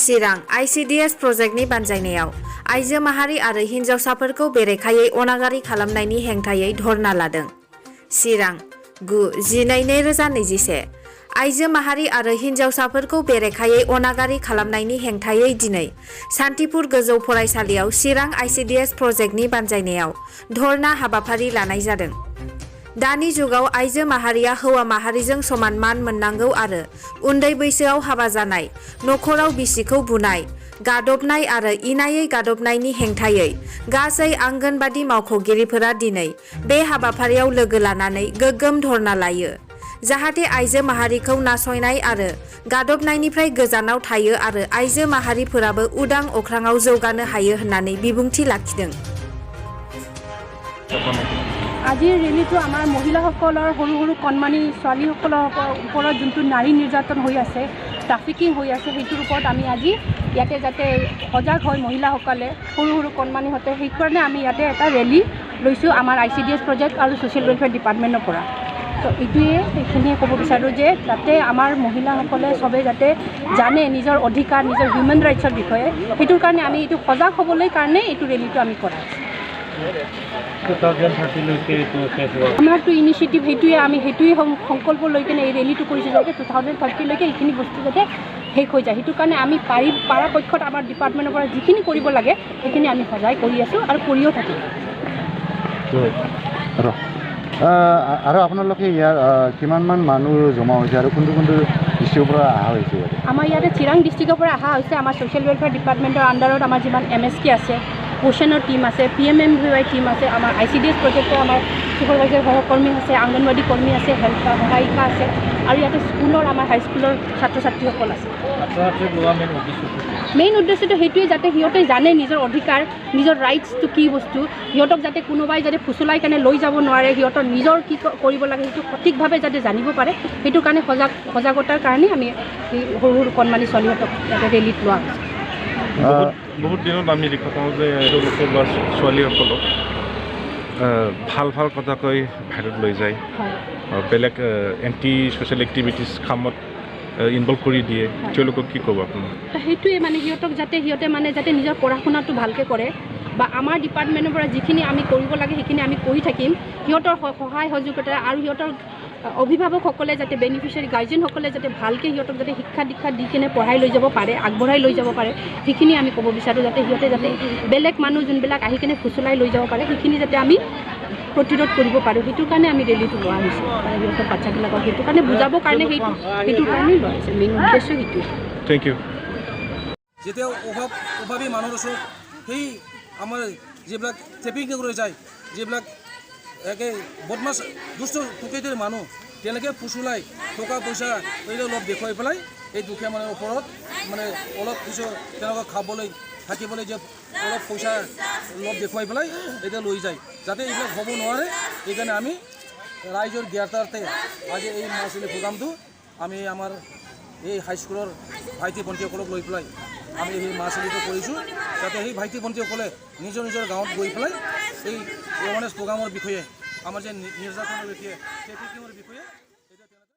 चिरां ICDS प्रजेक्टनि बानजायनायाव आइजो माहारि आरो हिन्जावसाफोरखौ बेरेखायै अनागारि खालामनायनि हेंथायै धरना लादों। चिरां 9/12/2021 आइजो माहारि आरो हिन्जावसाफोरखौ बेरेखायै अनागारि खालामनायनि हेंथायै दिनै सान्तिपुर गोजौ फरायसालियाव चिरां ICDS प्रजेक्टनि बानजायनायाव धरना हाबाफारि लानाय जादों। दानि जुगाव आइजो माहारिया हौवा माहारिजों समान मान मोननांगौ आरो उन्दै बैसोआव हाबा जानाय, नखराव बिसिखौ बुनाय, गादबनाय आरो इनायै गादबनायनि हेंथायै गासै आंगनबादि मावख'गिरिफोरा दिनै बे हाबाफारियाव लोगो लानानै गोग्गोम धरना लायो। जाहाथे आइजो माहारिखौ नासयनाय आरो गादबनायनिफ्राय गोजानाव थायो आरो आइजो माहारिफोराबो उदां अख्राङाव जौगानो हायो होननानै बिबुंथि लाखिदों। আজিৰ ৰেলীটো আমাৰ মহিলাসকলৰ সৰু সৰু কণমানি ছোৱালীসকলৰ ওপৰত যোনটো নাৰী নিৰ্যাতন হৈ আছে, ট্ৰাফিকিং হৈ আছে, সেইটোৰ ওপৰত আমি আজি ইয়াতে যাতে সজাগ হয় মহিলাসকলে, সৰু সৰু কণমানিহঁতে, সেইকাৰণে আমি ইয়াতে এটা ৰেলী লৈছোঁ আমাৰ ICDS প্ৰজেক্ট আৰু ছ'চিয়েল ৱেলফেয়াৰ ডিপাৰ্টমেণ্টৰ পৰা। তো এইখিনিয়ে ক'ব বিচাৰোঁ যে যাতে আমাৰ মহিলাসকলে চবে যাতে জানে নিজৰ অধিকাৰ, নিজৰ হিউমেন ৰাইটছৰ বিষয়ে, সেইটোৰ কাৰণে আমি এইটো সজাগ হ'বলৈ কাৰণে এইটো ৰেলীটো আমি কৰা হৈছে। আমাৰতো ইনিচিয়েটিভ সেইটোৱে, আমি সেইটোৱে সংকল্প লৈ কিনে এই ৰেলীটো কৰিছোঁ যাতে 2030লৈকে এইখিনি বস্তু যাতে শেষ হৈ যায়। সেইটো কাৰণে আমি পৰাপক্ষত আমাৰ ডিপাৰ্টমেণ্টৰ পৰা যিখিনি কৰিব লাগে সেইখিনি আমি সজাই কৰি আছোঁ আৰু কৰিও থাকিম। আৰু আপোনালোকে ইয়াৰ কিমানমান মানুহ জমা হৈছে আৰু কোনটো কোনটো ডিষ্ট্ৰিক্টৰ পৰা অহা হৈছে? আমাৰ ইয়াতে চিৰাং ডিষ্ট্ৰিক্টৰ পৰা অহা হৈছে। আমাৰ ছ'চিয়েল ৱেলফেয়াৰ ডিপাৰ্টমেণ্টৰ আণ্ডাৰত আমাৰ যিমান MSK আছে, পোষণৰ টিম আছে, PMMVY টিম আছে, আমাৰ ICDS প্ৰজেক্টৰ আমাৰ ছুপাৰভাইজাৰ সহকৰ্মী আছে, আংগনবাদী কৰ্মী আছে, হেল্থ সহায়িকা আছে, আৰু ইয়াতে স্কুলৰ আমাৰ হাইস্কুলৰ ছাত্ৰ ছাত্ৰীসকল আছে। মেইন উদ্দেশ্যটো সেইটোৱে যাতে সিহঁতে জানে নিজৰ অধিকাৰ, নিজৰ ৰাইটছটো কি বস্তু, সিহঁতক যাতে কোনোবাই যাতে ফুচলাই কেনে লৈ যাব নোৱাৰে, সিহঁতৰ নিজৰ কি কৰিব লাগে সেইটো সঠিকভাৱে যাতে জানিব পাৰে, সেইটো কাৰণে সজাগতাৰ কাৰণে আমি সৰু সৰু কণমানি ছোৱালীহঁতক যাতে ৰেলীত লোৱা হৈছে। বহুত দিনত আমি দেখা পাওঁ যে লোকৰ ল'ৰা ছোৱালীসকলক ভাল ভাল কথা কৈ বাহিৰত লৈ যায়, বেলেগ এণ্টি ছ'চিয়েল এক্টিভিটিছ কামত ইনভলভ কৰি দিয়ে, তেওঁলোকক কি ক'ব আপুনি? সেইটোৱে মানে সিহঁতক যাতে যাতে নিজৰ পঢ়া শুনাটো ভালকৈ কৰে, বা আমাৰ ডিপাৰ্টমেণ্টৰ পৰা যিখিনি আমি কৰিব লাগে সেইখিনি আমি কৰি থাকিম। সিহঁতৰ সহায় সহযোগিতা আৰু সিহঁতৰ অভিভাৱকসকলে যাতে বেনিফিচিয়াৰী গাৰ্জেনসকলে যাতে ভালকৈ সিহঁতক যাতে শিক্ষা দীক্ষা দি কিনে পঢ়াই লৈ যাব পাৰে, আগবঢ়াই লৈ যাব পাৰে, সেইখিনি আমি ক'ব বিচাৰোঁ। যাতে সিহঁতে যাতে বেলেগ মানুহ যোনবিলাক আহি কিনে ফুচলাই লৈ যাব পাৰে সেইখিনি যাতে আমি প্ৰতিৰোধ কৰিব পাৰোঁ, সেইটোৰ কাৰণে আমি ৰেলীটো লোৱা হৈছোঁ। সিহঁতৰ বাচ্চাবিলাকক সেইটো কাৰণে বুজাবৰ কাৰণে সেইটোৰ কাৰণেই লোৱা হৈছে। মেইন উদ্দেশ্য সেইটোৱে। Thank you. যেতিয়া অভাৱী মানুহৰ ওচৰত সেই আমাৰ যিবিলাক ট্ৰেফিকিং কৰি যায়, যিবিলাক একে বদমাছ দুষ্ট প্ৰকৃতিৰ মানুহ, তেওঁলোকে ফুচলাই টকা পইচা অলপ দেখুৱাই পেলাই এই দুখীয়া মানুহৰ ওপৰত মানে অলপ কিছু তেওঁলোকক খাবলৈ থাকিবলৈ যে অলপ পইচা অলপ দেখুৱাই পেলাই এতিয়া লৈ যায়। যাতে এইবিলাক হ'ব নোৱাৰে, সেইকাৰণে আমি ৰাইজৰ জ্ঞাতাৰ্থে আজি এই মাছলি প্ৰগ্ৰামটো আমি আমাৰ এই হাইস্কুলৰ ভাইটি ভণ্টিসকলক লৈ পেলাই আমি সেই মাছলিটো কৰিছোঁ, যাতে সেই ভাইটি ভণ্টিসকলে নিজৰ নিজৰ গাঁৱত গৈ পেলাই এই এৱাৰনেছ প্ৰগ্ৰামৰ বিষয়ে, আমাৰ যে নিৰ্যাতনৰ বিষয়ে, ট্ৰেফিকিঙৰ বিষয়ে